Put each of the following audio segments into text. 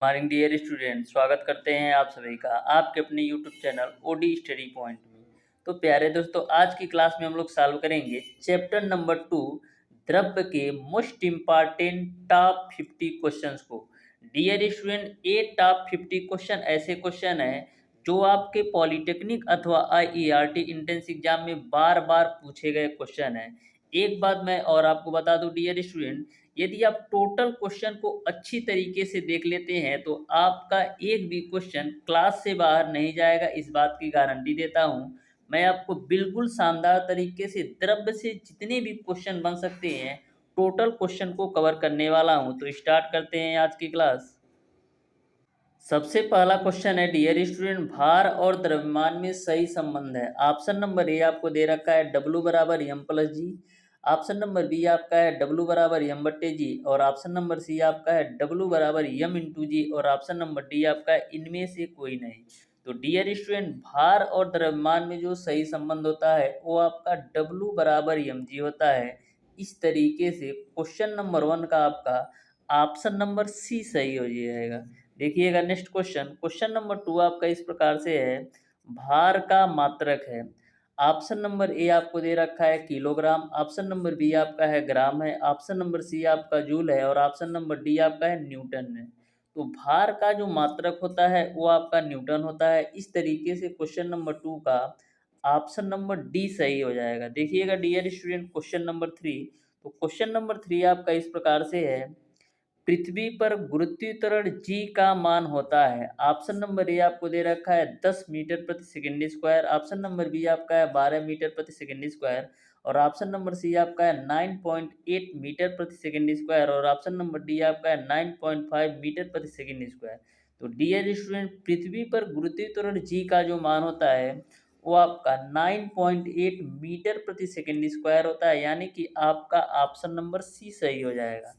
Morning dear student, स्वागत करते हैं आप सभी का आपके अपने YouTube channel OD study point में। तो प्यारे दोस्तों, आज की क्लास में हम लोग सॉल्व करेंगे चैप्टर नंबर 2, द्रव्य के मोस्ट इम्पॉर्टेंट टॉप 50 क्वेश्चंस को। डियर स्टूडेंट, ये टॉप 50 क्वेश्चन ऐसे क्वेश्चन है जो आपके पॉलिटेक्निक अथवा आईईआरटी इंट्रेंस एग्जाम में बार बार पूछे गए क्वेश्चन है। एक बात मैं और आपको बता दूं डियर स्टूडेंट, यदि आप टोटल क्वेश्चन को अच्छी तरीके से देख लेते हैं तो आपका एक भी क्वेश्चन क्लास से बाहर नहीं जाएगा, इस बात की गारंटी देता हूं। मैं आपको बिल्कुल शानदार तरीके से द्रव्य से जितने भी क्वेश्चन बन सकते हैं टोटल क्वेश्चन को कवर करने वाला हूं। तो स्टार्ट करते हैं आज की क्लास। सबसे पहला क्वेश्चन है डियर स्टूडेंट, भार और द्रव्यमान में सही संबंध है। ऑप्शन नंबर ए आपको दे रखा है W बराबर एम प्लस जी। ऑप्शन नंबर बी आपका है W बराबर एम बट्टे जी। और ऑप्शन नंबर सी आपका है W बराबर एम इंटू जी। और ऑप्शन नंबर डी आपका है इनमें से कोई नहीं। तो डियर स्टूडेंट, भार और द्रव्यमान में जो सही संबंध होता है वो आपका W बराबर एम जी होता है। इस तरीके से क्वेश्चन नंबर 1 का आपका ऑप्शन नंबर सी सही हो जाएगा। देखिएगा नेक्स्ट क्वेश्चन, क्वेश्चन नंबर 2 आपका इस प्रकार से है, भार का मात्रक है। ऑप्शन नंबर ए आपको दे रखा है किलोग्राम। ऑप्शन नंबर बी आपका है ग्राम है। ऑप्शन नंबर सी आपका जूल है। और ऑप्शन नंबर डी आपका है न्यूटन है। तो भार का जो मात्रक होता है वो आपका न्यूटन होता है। इस तरीके से क्वेश्चन नंबर 2 का ऑप्शन नंबर डी सही हो जाएगा। देखिएगा डियर स्टूडेंट, क्वेश्चन नंबर 3। तो क्वेश्चन नंबर 3 आपका इस प्रकार से है, पृथ्वी पर गुरुत्वाकर्षण जी का मान होता है। ऑप्शन नंबर ए आपको दे रखा है 10 मीटर प्रति second square. Option number B आपका है 12 मीटर प्रति सेकंड स्क्वायर। और ऑप्शन नंबर सी आपका है 9.8 मीटर प्रति सेकंड स्क्वायर। और ऑप्शन नंबर डी आपका है 9.5 मीटर प्रति सेकंड स्क्वायर। तो डियर स्टूडेंट, पृथ्वी पर गुरुत्वाकर्षण जी का जो मान होता है वो आपका 9.8 मीटर प्रति सेकंड स्क्वायर होता है, यानी कि आपका ऑप्शन नंबर सी सही हो जाएगा।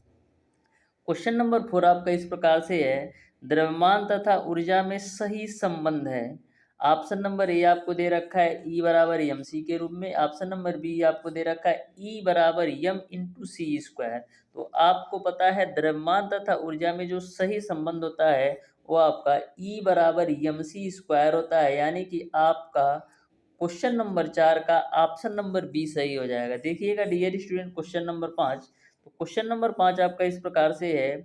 क्वेश्चन नंबर 4 आपका इस प्रकार से है, द्रव्यमान तथा ऊर्जा में सही संबंध है। ऑप्शन नंबर ए आपको दे रखा है E बराबर एम सी के रूप में। ऑप्शन नंबर बी आपको दे रखा है E बराबर एम इंटू सी स्क्वायर। तो आपको पता है द्रव्यमान तथा ऊर्जा में जो सही संबंध होता है वो आपका E बराबर एम सी स्क्वायर होता है, यानी कि आपका क्वेश्चन नंबर 4 का ऑप्शन नंबर बी सही हो जाएगा। देखिएगा डियर स्टूडेंट, क्वेश्चन नंबर 5। तो क्वेश्चन नंबर 5 आपका इस प्रकार से है,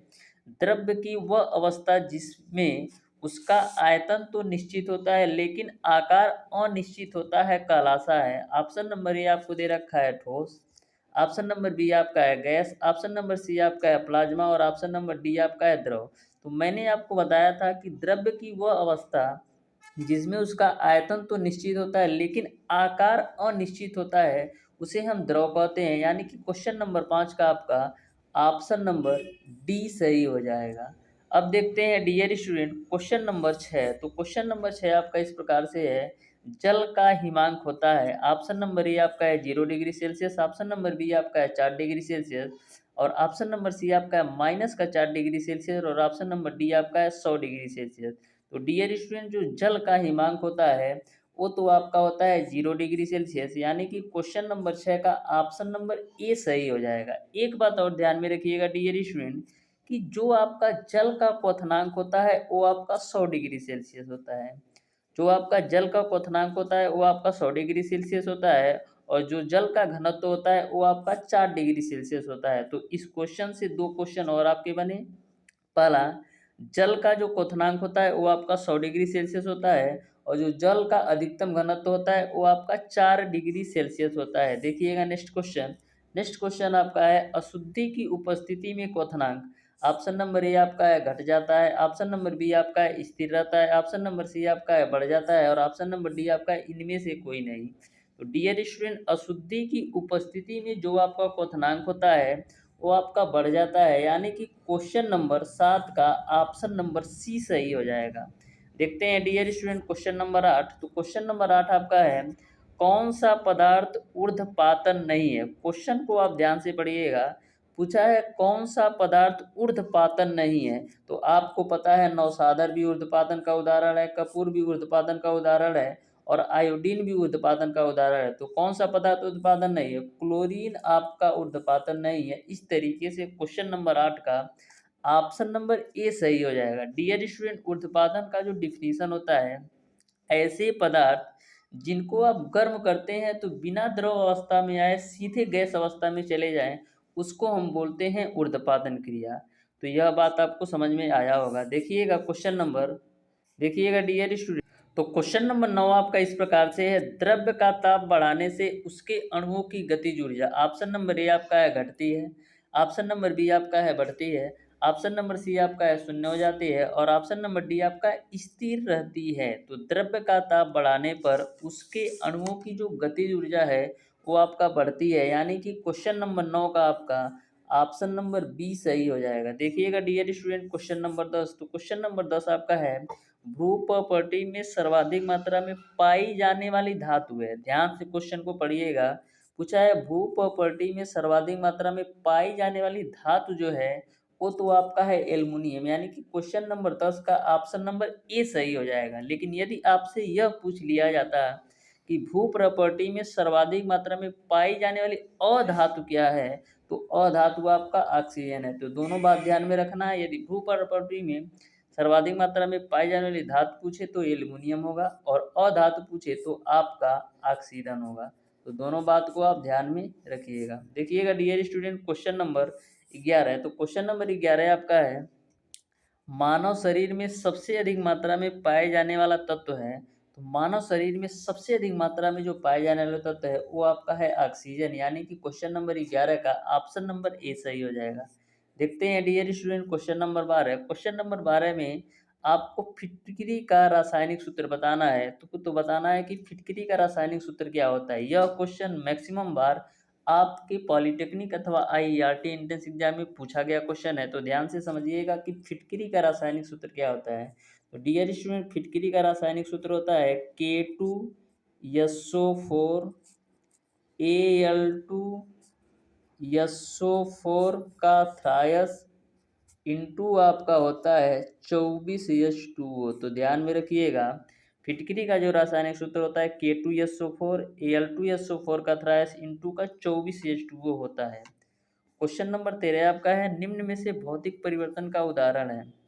द्रव्य की वह अवस्था जिसमें उसका आयतन तो निश्चित होता है लेकिन आकार अनिश्चित होता है कहलाता है। ऑप्शन नंबर ए आपको दे रखा है ठोस। ऑप्शन नंबर बी आपका है गैस। ऑप्शन नंबर सी आपका है प्लाज्मा। और ऑप्शन नंबर डी आपका है द्रव। तो मैंने आपको बताया था कि द्रव्य की वह अवस्था जिसमें उसका आयतन तो निश्चित होता है लेकिन आकार अनिश्चित होता है उसे हम द्रव कहते हैं, यानी कि क्वेश्चन नंबर 5 का आपका ऑप्शन नंबर डी सही हो जाएगा। अब देखते हैं डियर स्टूडेंट, क्वेश्चन नंबर 6। तो क्वेश्चन नंबर 6 आपका इस प्रकार से है, जल का हिमांक होता है। ऑप्शन नंबर ए आपका है 0 degree Celsius. Option number B आपका है 4 डिग्री सेल्सियस। और ऑप्शन नंबर सी आपका है -4 डिग्री सेल्सियस। और ऑप्शन नंबर डी आपका है 100 डिग्री सेल्सियस। तो डियर स्टूडेंट, जो जल का हिमांक होता है वो तो आपका होता है 0 डिग्री सेल्सियस, यानी कि क्वेश्चन नंबर 6 का ऑप्शन नंबर ए सही हो जाएगा। एक बात और ध्यान में रखिएगा डियर स्टूडेंट, कि जो आपका जल का क्वथनांक होता है वो आपका 100 डिग्री सेल्सियस होता है। जो आपका जल का क्वथनांक होता है वो आपका 100 डिग्री सेल्सियस होता है। और जो जल का घनत्व होता है वो आपका 4 डिग्री सेल्सियस होता है। तो इस क्वेश्चन से दो क्वेश्चन और आपके बने। पहला, जल का जो क्वथनांक होता है वो आपका 100 डिग्री सेल्सियस होता है। और जो जल का अधिकतम घनत्व होता है वो आपका 4 डिग्री सेल्सियस होता है। देखिएगा नेक्स्ट क्वेश्चन। नेक्स्ट क्वेश्चन आपका है, अशुद्धि की उपस्थिति में क्वथनांक। ऑप्शन नंबर ए आपका है घट जाता है। ऑप्शन नंबर बी आपका है स्थिर रहता है। ऑप्शन नंबर सी आपका है बढ़ जाता है। और ऑप्शन नंबर डी आपका है इनमें से कोई नहीं। तो डियर स्टूडेंट, अशुद्धि की उपस्थिति में जो आपका क्वथनांक होता है वो आपका बढ़ जाता है, यानी कि क्वेश्चन नंबर 7 का ऑप्शन नंबर सी सही हो जाएगा। देखते हैं डियर स्टूडेंट, क्वेश्चन नंबर 8। तो क्वेश्चन नंबर 8 आपका है, कौन सा पदार्थ ऊर्ध्वपातन नहीं है। क्वेश्चन को आप ध्यान से पढ़िएगा। पूछा है कौन सा पदार्थ ऊर्ध्वपातन नहीं है। तो आपको पता है नौसादर भी ऊर्ध्वपातन का उदाहरण है, कपूर भी ऊर्ध्वपातन का उदाहरण है, और आयोडीन भी ऊर्ध्वपातन का उदाहरण है। तो कौन सा पदार्थ ऊर्ध्वपातन नहीं है? क्लोरीन आपका ऊर्ध्वपातन नहीं है। इस तरीके से क्वेश्चन नंबर 8 का ऑप्शन नंबर ए सही हो जाएगा। डियर स्टूडेंट, ऊर्ध्वपातन का जो डिफिनीशन होता है, ऐसे पदार्थ जिनको आप गर्म करते हैं तो बिना द्रव अवस्था में आए सीधे गैस अवस्था में चले जाएं, उसको हम बोलते हैं ऊर्ध्वपातन क्रिया। तो यह बात आपको समझ में आया होगा। देखिएगा क्वेश्चन नंबर, देखिएगा डियर स्टूडेंट, तो क्वेश्चन नंबर 9 आपका इस प्रकार से है, द्रव्य का ताप बढ़ाने से उसके अणुओं की गतिज ऊर्जा, ऑप्शन नंबर ए आपका है घटती है, ऑप्शन नंबर बी आपका है बढ़ती है, ऑप्शन नंबर सी आपका है शून्य हो जाती है, और ऑप्शन नंबर डी आपका स्थिर रहती है। तो द्रव्य का ताप बढ़ाने पर उसके अणुओं की जो गतिज ऊर्जा है वो आपका बढ़ती है, यानी कि क्वेश्चन नंबर 9 का आपका ऑप्शन नंबर बी सही हो जाएगा। देखिएगा डियर स्टूडेंट क्वेश्चन नंबर 10, तो क्वेश्चन नंबर 10 आपका है, भू प्रॉपर्टी में सर्वाधिक मात्रा में पाई जाने वाली धातु है। ध्यान से क्वेश्चन को पढ़िएगा। पूछा है भू प्रॉपर्टी में सर्वाधिक मात्रा में पाई जाने वाली धातु जो है वो तो आपका है एल्युमिनियम, यानी कि क्वेश्चन नंबर 10 का ऑप्शन नंबर ए सही हो जाएगा। लेकिन यदि आपसे यह पूछ लिया जाता कि भू प्रॉपर्टी में सर्वाधिक मात्रा में पाई जाने वाली अधातु क्या है, तो अधातु आपका ऑक्सीजन है। तो दोनों बात ध्यान में रखना है। यदि भू प्रॉपर्टी में सर्वाधिक मात्रा में पाई जाने वाली धातु पूछे तो एल्युमिनियम होगा, और अधातु पूछे तो आपका ऑक्सीजन होगा। तो दोनों बात को आप ध्यान में रखिएगा। देखिएगा डियर स्टूडेंट क्वेश्चन नंबर 11 है, तो क्वेश्चन नंबर 11 आपका है, मानव शरीर में सबसे अधिक मात्रा में पाए जाने वाला तत्व है। तो मानव शरीर में सबसे अधिक मात्रा में जो पाए जाने वाला तत्व है वो आपका है ऑक्सीजन, यानी कि क्वेश्चन नंबर 11 का ऑप्शन नंबर ए सही हो जाएगा। देखते हैं dear student question number 12। Question number 12 में आपको फिटकरी का रासायनिक सूत्र बताना है। तो बताना है कि फिटकरी का रासायनिक सूत्र क्या होता है। यह क्वेश्चन मैक्सिमम बार आपके पॉलिटेक्निक अथवा आईईआरटी एंट्रेंस एग्जाम में पूछा गया क्वेश्चन है। तो ध्यान से समझिएगा कि फिटकरी का रासायनिक सूत्र क्या होता है। तो डियर स्टूडेंट फिटकरी का रासायनिक सूत्र होता है K2SO4 Al2SO4 का थ्रायस इंटू आपका होता है 24H2O। तो ध्यान में रखिएगा, फिटकरी का जो रासायनिक सूत्र होता है K2SO4 Al2SO4 का थ्रायस इंटू का 24H2O होता है। क्वेश्चन नंबर 13 आपका है, निम्न में से भौतिक परिवर्तन का उदाहरण है।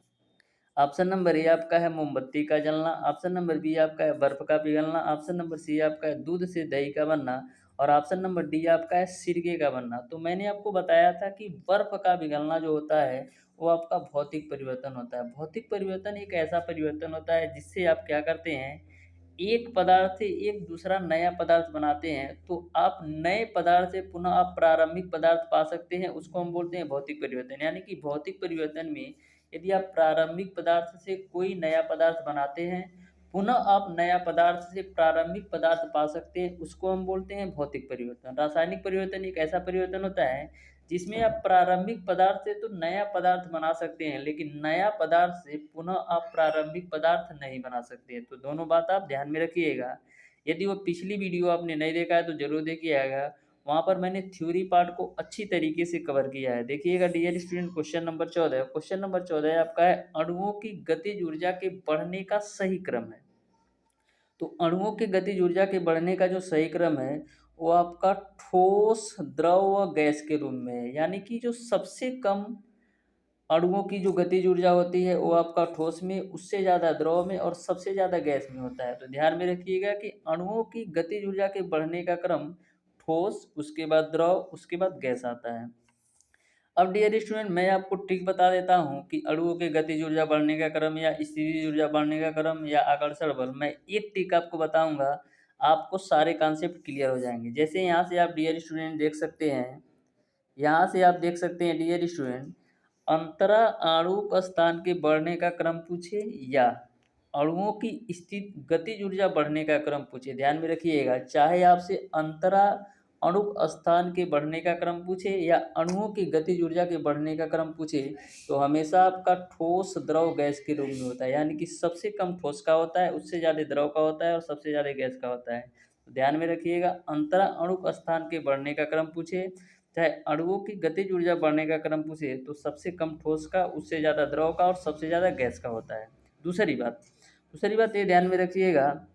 ऑप्शन नंबर ए आपका है मोमबत्ती का जलना, ऑप्शन नंबर बी आपका है बर्फ का पिघलना, ऑप्शन नंबर सी आपका है दूध से दही का बनना, और ऑप्शन नंबर डी आपका है सिरके का बनना। तो मैंने आपको बताया था कि बर्फ का पिघलना जो होता है वो आपका भौतिक परिवर्तन होता है। भौतिक परिवर्तन एक ऐसा परिवर्तन होता है जिससे आप क्या करते हैं, एक पदार्थ से एक दूसरा नया पदार्थ बनाते हैं। तो आप नए पदार्थ से पुनः आप प्रारंभिक पदार्थ पा सकते हैं, उसको हम बोलते हैं भौतिक परिवर्तन। यानी कि भौतिक परिवर्तन में यदि आप प्रारंभिक पदार्थ से कोई नया पदार्थ बनाते हैं, पुनः आप नया पदार्थ से प्रारंभिक पदार्थ पा सकते हैं, उसको हम बोलते हैं भौतिक परिवर्तन। रासायनिक परिवर्तन एक ऐसा परिवर्तन होता है जिसमें आप प्रारंभिक पदार्थ से तो नया पदार्थ बना सकते हैं, लेकिन नया पदार्थ से पुनः आप प्रारंभिक पदार्थ नहीं बना सकते हैं। तो दोनों बात आप ध्यान में रखिएगा। यदि वो पिछली वीडियो आपने नहीं देखा है तो जरूर देखिएगा, वहाँ पर मैंने थ्योरी पार्ट को अच्छी तरीके से कवर किया है। देखिएगा dear student question number 14, question number 14 आपका है, अणुओं की गतिज ऊर्जा के बढ़ने का सही क्रम है। तो अणुओं की गतिज ऊर्जा के बढ़ने का जो सही क्रम है वो आपका ठोस, द्रव व गैस के रूप में है। यानी कि जो सबसे कम अणुओं की जो गतिज ऊर्जा होती है वो आपका ठोस में, उससे ज़्यादा द्रव में, और सबसे ज़्यादा गैस में होता है। तो ध्यान में रखिएगा कि अणुओं की गतिज ऊर्जा के बढ़ने का क्रम ठोस, उसके बाद द्रव, उसके बाद गैस आता है। अब डियर स्टूडेंट मैं आपको ट्रिक बता देता हूँ कि अणुओं के गतिज ऊर्जा बढ़ने का क्रम या स्थितिज ऊर्जा बढ़ने का क्रम या आकर्षण बल। मैं एक ट्रिक आपको बताऊंगा, आपको सारे कॉन्सेप्ट क्लियर हो जाएंगे। जैसे यहाँ से आप डियर स्टूडेंट देख सकते हैं, यहाँ से आप देख सकते हैं डियर स्टूडेंट, अंतरा आणुक स्थान के बढ़ने का क्रम पूछे या अणुओं की स्थित गतिज ऊर्जा बढ़ने का क्रम पूछे। ध्यान में रखिएगा, चाहे आपसे अंतरा अणुक स्थान के बढ़ने का क्रम पूछे या अणुओं की गतिज ऊर्जा के बढ़ने का क्रम पूछे, तो हमेशा आपका ठोस, द्रव, गैस के रूप में होता है। यानी कि सबसे कम ठोस का होता है, उससे ज़्यादा द्रव का होता है, और सबसे ज़्यादा गैस का होता है। तो ध्यान में रखिएगा, अंतरा अणुक स्थान के बढ़ने का क्रम पूछे, चाहे अणुओं की गतिज ऊर्जा बढ़ने का क्रम पूछे, तो सबसे कम ठोस का, उससे ज़्यादा द्रव का, और सबसे ज़्यादा गैस का होता है। दूसरी बात ये ध्यान में रखिएगा,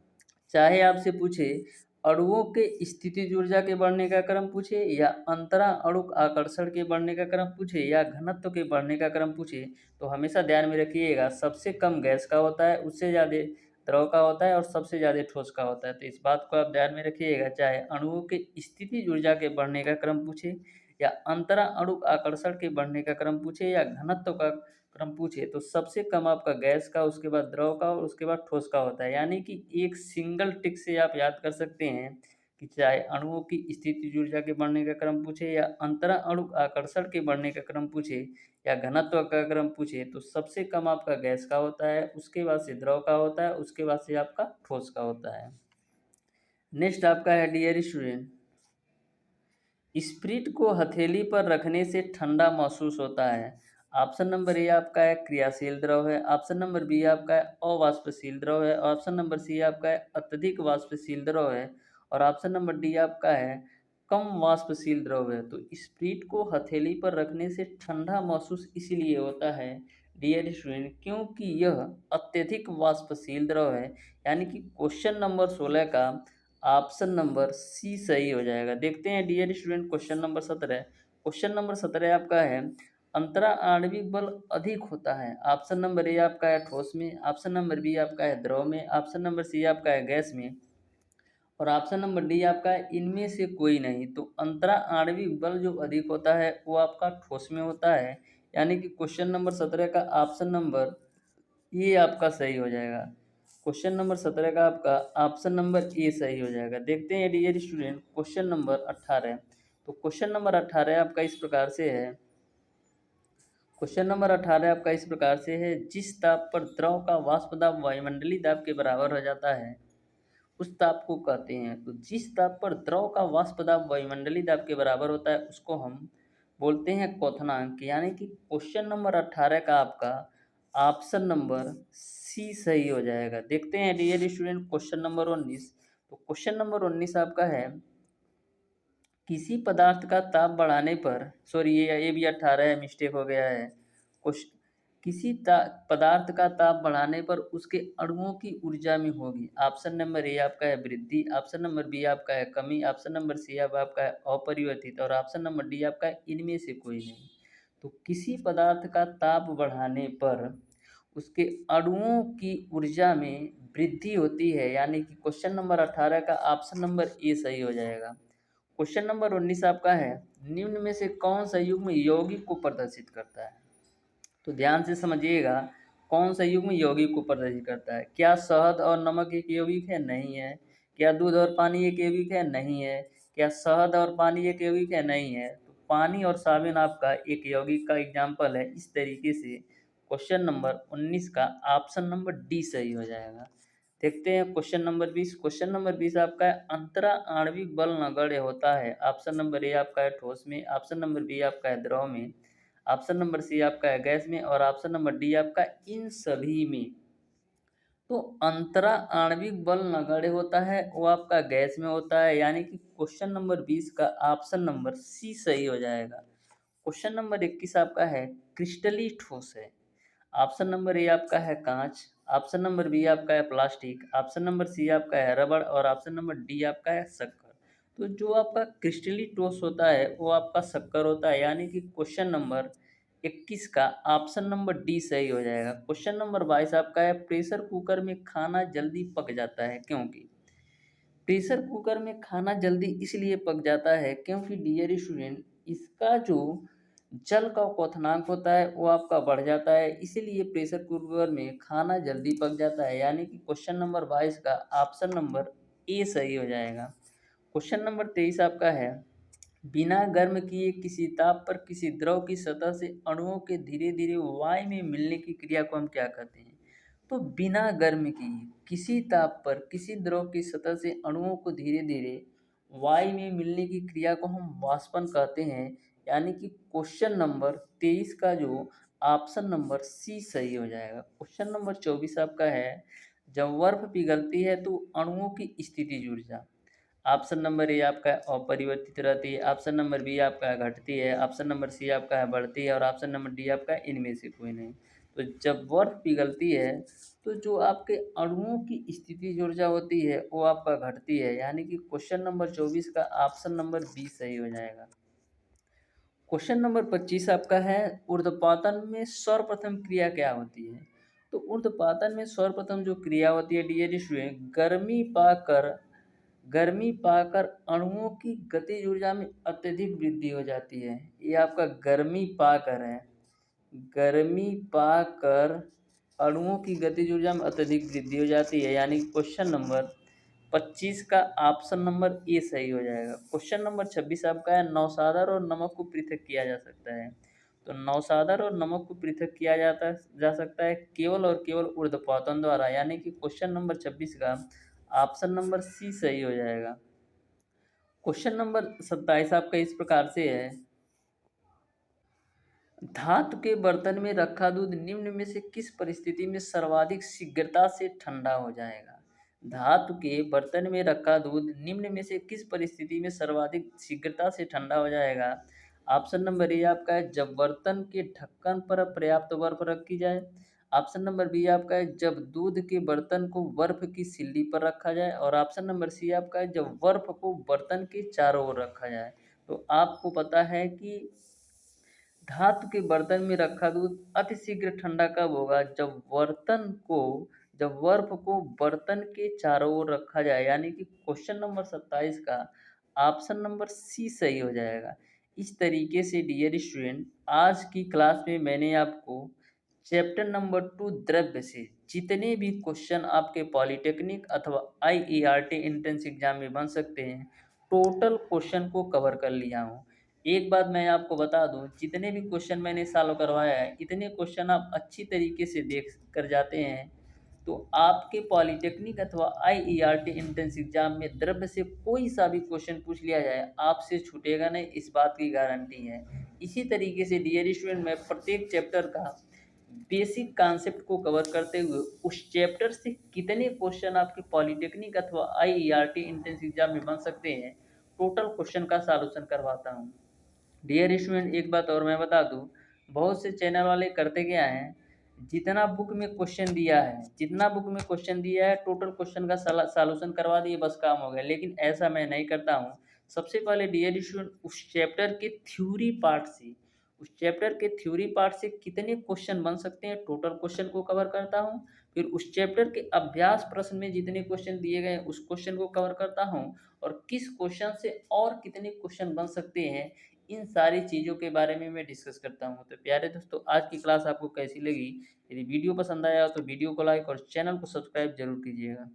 चाहे आपसे पूछे अणुओं के स्थितिज ऊर्जा के बढ़ने का क्रम पूछे, या अंतरा अणुक आकर्षण के बढ़ने का क्रम पूछे, या घनत्व के बढ़ने का क्रम पूछे, तो हमेशा ध्यान में रखिएगा सबसे कम गैस का होता है, उससे ज़्यादा द्रव का होता है और सबसे ज़्यादा ठोस का होता है। तो इस बात को आप ध्यान में रखिएगा, चाहे अणुओं के स्थितिज ऊर्जा के बढ़ने का क्रम पूछे, या अंतरा अणुक आकर्षण के बढ़ने का क्रम पूछे, या घनत्व का क्रम पूछे, तो सबसे कम आपका गैस का, उसके बाद द्रव का और उसके बाद ठोस का होता है। यानी कि एक सिंगल टिक से आप याद कर सकते हैं कि चाहे अणुओं की स्थितिज ऊर्जा के बढ़ने का क्रम पूछे, या अंतरा अणुक आकर्षण के बढ़ने का क्रम पूछे, या घनत्व का क्रम पूछे, तो सबसे कम आपका गैस का होता है, उसके बाद से द्रव का होता है, उसके बाद से आपका ठोस का होता है। नेक्स्ट आपका है डियर स्टूडेंट, स्प्रिट को हथेली पर रखने से ठंडा महसूस होता है। ऑप्शन नंबर ए आपका है क्रियाशील द्रव है, ऑप्शन नंबर बी आपका है अवाष्पशील द्रव है, ऑप्शन नंबर सी आपका है अत्यधिक वाष्पशील द्रव है, और ऑप्शन नंबर डी आपका है कम वाष्पशील द्रव है। तो स्प्रिट को हथेली पर रखने से ठंडा महसूस इसलिए होता है डियर स्टूडेंट, क्योंकि यह अत्यधिक वाष्पशील द्रव है। यानी कि क्वेश्चन नंबर 16 का ऑप्शन नंबर सी सही हो जाएगा। देखते हैं dear student question number 17। Question number 17 आपका है अंतरा आणविक बल अधिक होता है। ऑप्शन नंबर ए आपका है ठोस में, ऑप्शन नंबर बी आपका है द्रव में, ऑप्शन नंबर सी आपका है गैस में, और ऑप्शन नंबर डी आपका है इनमें से कोई नहीं। तो अंतरा आणविक बल जो अधिक होता है वो आपका ठोस में होता है। यानी कि क्वेश्चन नंबर 17 का ऑप्शन नंबर ये आपका सही हो जाएगा। क्वेश्चन नंबर 17 का आपका ऑप्शन नंबर ए सही हो जाएगा। देखते हैं डियर स्टूडेंट क्वेश्चन नंबर 18। तो क्वेश्चन नंबर 18 आपका इस प्रकार से है, क्वेश्चन नंबर 18 आपका इस प्रकार से है, जिस ताप पर द्रव का वाष्प दाब वायुमंडलीय दाब के बराबर हो जाता है उस ताप को कहते हैं। तो जिस ताप पर द्रव का वाष्प दाब वायुमंडलीय दाब के बराबर होता है उसको हम बोलते हैं क्वथनांक। यानी कि क्वेश्चन नंबर 18 का आपका ऑप्शन नंबर सी सही हो जाएगा। देखते हैं डियर स्टूडेंट क्वेश्चन नंबर 19। तो क्वेश्चन नंबर 19 आपका है, किसी पदार्थ का ताप बढ़ाने पर, सॉरी ये भी 18 है, मिस्टेक हो गया है। क्वेश्चन, किसी पदार्थ का ताप बढ़ाने पर उसके अणुओं की ऊर्जा में होगी। ऑप्शन नंबर ए आपका है वृद्धि, ऑप्शन नंबर बी आपका है कमी, ऑप्शन नंबर सी आपका है अपरिवर्तित, और ऑप्शन नंबर डी आपका है इनमें से कोई नहीं। तो किसी पदार्थ का ताप बढ़ाने पर उसके अणुओं की ऊर्जा में वृद्धि होती है। यानी कि क्वेश्चन नंबर 18 का ऑप्शन नंबर ए सही हो जाएगा। क्वेश्चन नंबर 19 आपका है, निम्न में से कौन सा युग्म यौगिक को प्रदर्शित करता है। तो ध्यान से समझिएगा, कौन सा युग्म यौगिक को प्रदर्शित करता है। क्या शहद और नमक एक यौगिक है? नहीं है। क्या दूध और पानी एक यौगिक है? नहीं है। क्या शहद और पानी एक यौगिक है? नहीं है। तो पानी और साबुन आपका एक यौगिक का एग्जाम्पल है। इस तरीके से क्वेश्चन नंबर 19 का ऑप्शन नंबर डी सही हो जाएगा। देखते हैं क्वेश्चन नंबर 20। क्वेश्चन नंबर 20 आपका है, अंतरा आणविक बल नगण्य होता है। ऑप्शन नंबर ए आपका है ठोस में, ऑप्शन नंबर बी आपका है द्रव में, ऑप्शन नंबर सी आपका है गैस में, और ऑप्शन नंबर डी आपका इन सभी में। तो अंतरा आणविक बल नगण्य होता है वो आपका गैस में होता है। यानी कि क्वेश्चन नंबर 20 का ऑप्शन नंबर सी सही हो जाएगा। क्वेश्चन नंबर 21 आपका है, क्रिस्टली ठोस है। ऑप्शन नंबर ए आपका है कांच, ऑप्शन नंबर बी आपका है प्लास्टिक, ऑप्शन नंबर सी आपका है रबड़, और ऑप्शन नंबर डी आपका है शक्कर। तो जो आपका क्रिस्टली ठोस होता है वो आपका शक्कर होता है। यानी कि क्वेश्चन नंबर 21 का ऑप्शन नंबर डी सही हो जाएगा। क्वेश्चन नंबर 22 आपका है, प्रेशर कुकर में खाना जल्दी पक जाता है क्योंकि। प्रेशर कुकर में खाना जल्दी इसलिए पक जाता है क्योंकि डियर स्टूडेंट इसका जो जल का क्वथनांक होता है वो आपका बढ़ जाता है, इसीलिए प्रेशर कुकर में खाना जल्दी पक जाता है। यानी कि क्वेश्चन नंबर 22 का ऑप्शन नंबर ए सही हो जाएगा। क्वेश्चन नंबर 23 आपका है, बिना गर्म किए किसी ताप पर किसी द्रव की सतह से अणुओं के धीरे धीरे वायु में मिलने की क्रिया को हम क्या कहते हैं। तो बिना गर्म किए किसी ताप पर किसी द्रव की सतह से अणुओं को धीरे धीरे वायु में मिलने की क्रिया को हम वाष्पन कहते हैं। यानी कि क्वेश्चन नंबर 23 का जो ऑप्शन नंबर सी सही हो जाएगा। क्वेश्चन नंबर 24 आपका है, जब बर्फ पिघलती है तो अणुओं की स्थितिज ऊर्जा। ऑप्शन नंबर ए आपका है अपरिवर्तित रहती है, ऑप्शन नंबर बी आपका है घटती है, ऑप्शन नंबर सी आपका है बढ़ती है, और ऑप्शन नंबर डी आपका है इनमें से कोई नहीं। तो जब बर्फ पिघलती है तो जो आपके अणुओं की स्थितिज ऊर्जा होती है वो आपका घटती है, यानी कि क्वेश्चन नंबर 24 का ऑप्शन नंबर बी सही हो जाएगा। क्वेश्चन नंबर 25 आपका है, ऊर्ध्वपातन में सर्वप्रथम क्रिया क्या होती है? तो ऊर्ध्वपातन में सर्वप्रथम जो क्रिया होती है डियर स्टूडेंट, गर्मी पाकर अणुओं की गतिज ऊर्जा में अत्यधिक वृद्धि हो जाती है। ये आपका गर्मी पाकर है, गर्मी पाकर अणुओं की गतिज ऊर्जा में अत्यधिक वृद्धि हो जाती है, यानी क्वेश्चन नंबर 25 का ऑप्शन नंबर ए सही हो जाएगा। क्वेश्चन नंबर 26 आपका है, नौसादर और नमक को पृथक किया जा सकता है। तो नौसादर और नमक को पृथक किया जा सकता है केवल और केवल ऊर्ध्वपातन द्वारा, यानी कि क्वेश्चन नंबर 26 का ऑप्शन नंबर सी सही हो जाएगा। क्वेश्चन नंबर 27 आपका इस प्रकार से है, धातु के बर्तन में रखा दूध निम्न में से किस परिस्थिति में सर्वाधिक शीघ्रता से ठंडा हो जाएगा? धातु के बर्तन में रखा दूध निम्न में से किस परिस्थिति में सर्वाधिक शीघ्रता से ठंडा हो जाएगा? ऑप्शन नंबर ए आपका है, जब बर्तन के ढक्कन पर पर्याप्त बर्फ रखी जाए। ऑप्शन नंबर बी आपका है, जब दूध के बर्तन को बर्फ की सिल्ली पर रखा जाए। और ऑप्शन नंबर सी आपका है, जब बर्फ को बर्तन के चारों ओर रखा जाए। तो आपको पता है कि धातु के बर्तन में रखा दूध अतिशीघ्र ठंडा कब होगा? जब बर्फ को बर्तन के चारों ओर रखा जाए, यानी कि क्वेश्चन नंबर 27 का ऑप्शन नंबर सी सही हो जाएगा। इस तरीके से डियर स्टूडेंट, आज की क्लास में मैंने आपको चैप्टर नंबर 2 द्रव्य से जितने भी क्वेश्चन आपके पॉलिटेक्निक अथवा आईईआरटी एंट्रेंस एग्जाम में बन सकते हैं, टोटल क्वेश्चन को कवर कर लिया हूँ। एक बात मैं आपको बता दूं, जितने भी क्वेश्चन मैंने सॉल्व करवाया है, इतने क्वेश्चन आप अच्छी तरीके से देख कर जाते हैं तो आपके पॉलिटेक्निक अथवा आईईआरटी एंट्रेंस एग्जाम में द्रव्य से कोई सा भी क्वेश्चन पूछ लिया जाए, आपसे छूटेगा नहीं, इस बात की गारंटी है। इसी तरीके से डियर स्टूडेंट, मैं प्रत्येक चैप्टर का बेसिक कॉन्सेप्ट को कवर करते हुए उस चैप्टर से कितने क्वेश्चन आपके पॉलिटेक्निक अथवा आईईआरटी एंट्रेंस एग्जाम में बन सकते हैं, टोटल क्वेश्चन का सॉल्यूशन करवाता हूँ। डियर स्टूडेंट, एक बात और मैं बता दूं, बहुत से चैनल वाले करते क्या हैं, जितना बुक में क्वेश्चन दिया है, टोटल क्वेश्चन का सॉल्यूशन करवा दिए, बस काम हो गया। लेकिन ऐसा मैं नहीं करता हूँ। सबसे पहले डियर स्टूडेंट, उस चैप्टर के थ्योरी पार्ट से कितने क्वेश्चन बन सकते हैं, टोटल क्वेश्चन को कवर करता हूँ। फिर उस चैप्टर के अभ्यास प्रश्न में जितने क्वेश्चन दिए गए उस क्वेश्चन को कवर करता हूँ, और किस क्वेश्चन से और कितने क्वेश्चन बन सकते हैं, इन सारी चीज़ों के बारे में मैं डिस्कस करता हूँ। तो प्यारे दोस्तों, आज की क्लास आपको कैसी लगी? यदि वीडियो पसंद आया तो वीडियो को लाइक और चैनल को सब्सक्राइब जरूर कीजिएगा।